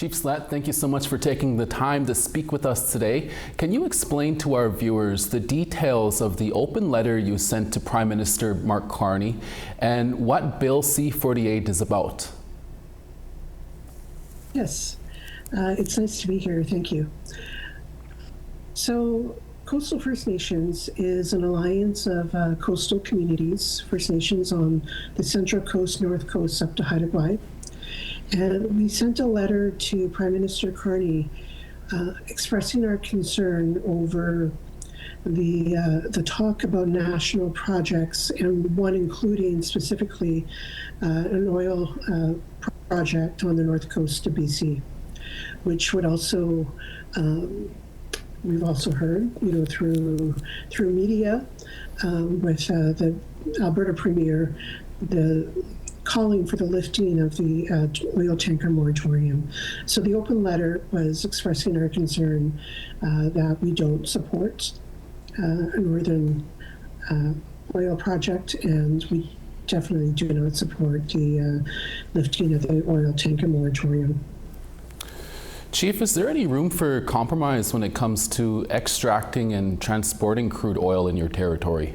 Chief Slett, thank you so much for taking the time to speak with us today. Can you explain to our viewers the details of the open letter you sent to Prime Minister Mark Carney and what Bill C-48 is about? Yes, it's nice to be here. Thank you. So, Coastal First Nations is an alliance of coastal communities, First Nations on the Central Coast, North Coast, up to Heiltsuk. And we sent a letter to Prime Minister Carney expressing our concern over the talk about national projects, and one including specifically an oil project on the north coast of BC, which would also we've also heard, through media with the Alberta Premier, calling for the lifting of the oil tanker moratorium. So the open letter was expressing our concern that we don't support a northern oil project, and we definitely do not support the lifting of the oil tanker moratorium. Chief, is there any room for compromise when it comes to extracting and transporting crude oil in your territory?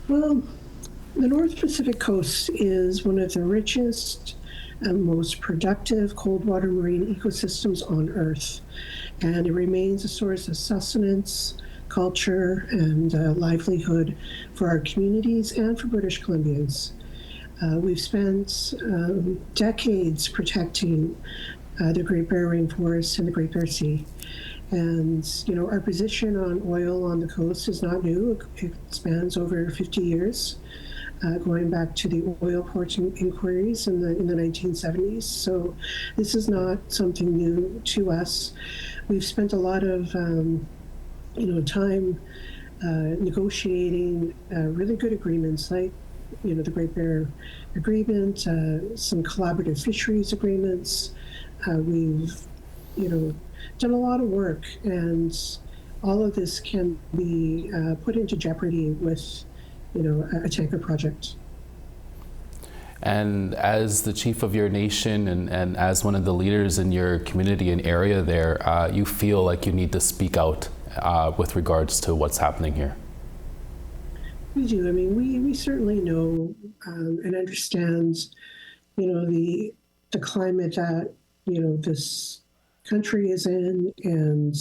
Well, the North Pacific Coast is one of the richest and most productive cold water marine ecosystems on Earth, and it remains a source of sustenance, culture, and livelihood for our communities and for British Columbians. We've spent decades protecting the Great Bear Rainforest and the Great Bear Sea. And, our position on oil on the coast is not new. It spans over 50 years, going back to the oil port inquiries in the 1970s. So this is not something new to us. We've spent a lot of, time negotiating really good agreements like, the Great Bear Agreement, some collaborative fisheries agreements. We've, done a lot of work, and all of this can be put into jeopardy with, a tanker project. And as the chief of your nation and as one of the leaders in your community and area there, you feel like you need to speak out with regards to what's happening here. We do. I mean, we certainly know and understand, the climate that, this country is in, and,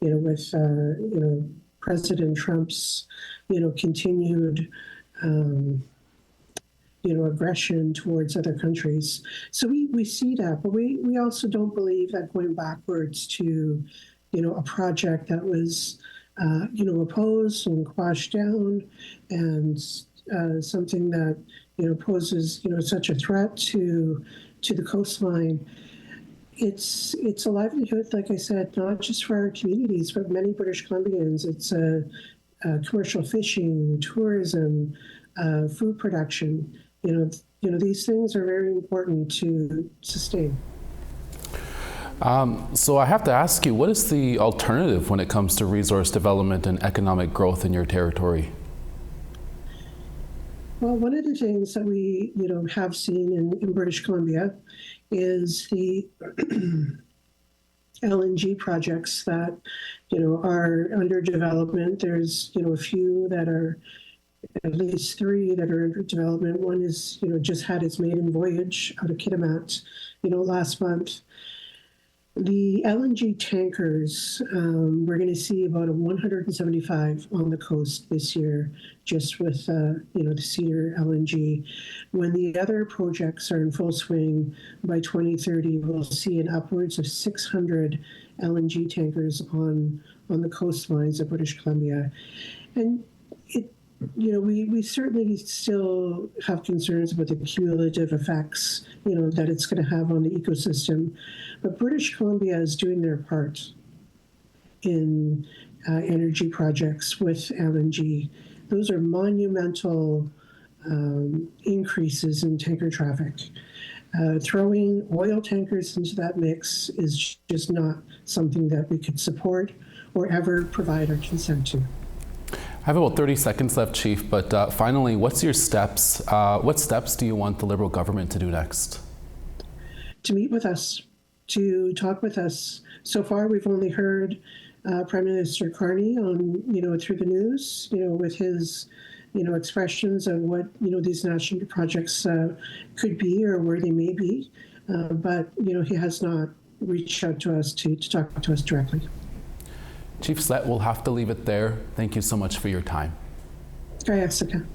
with, President Trump's, continued, aggression towards other countries. So we see that, but we also don't believe that going backwards to, a project that was, opposed and quashed down, and something that, poses, such a threat to the coastline. It's a livelihood, like I said, not just for our communities, but many British Columbians. It's commercial fishing, tourism, food production. These things are very important to sustain. So I have to ask you, what is the alternative when it comes to resource development and economic growth in your territory? Well, one of the things that we, have seen in British Columbia is the LNG projects that, are under development. There's, a few that are, at least 3 that are under development. One is, just had its maiden voyage out of Kitimat, last month. The LNG tankers, we're going to see about 175 on the coast this year, just with, the Cedar LNG. When the other projects are in full swing by 2030, we'll see an upwards of 600 LNG tankers on the coastlines of British Columbia. And we certainly still have concerns about the cumulative effects, that it's going to have on the ecosystem. But British Columbia is doing their part in energy projects with LNG. Those are monumental increases in tanker traffic. Throwing oil tankers into that mix is just not something that we could support or ever provide our consent to. I have about 30 seconds left, Chief, but finally, what's your steps? What steps do you want the Liberal government to do next? to meet with us, to talk with us. So far, we've only heard Prime Minister Carney on, through the news, with his, expressions of what, these national projects could be or where they may be. But, he has not reached out to us to talk to us directly. Chief Slett, we'll have to leave it there. Thank you so much for your time. Heiltsuk.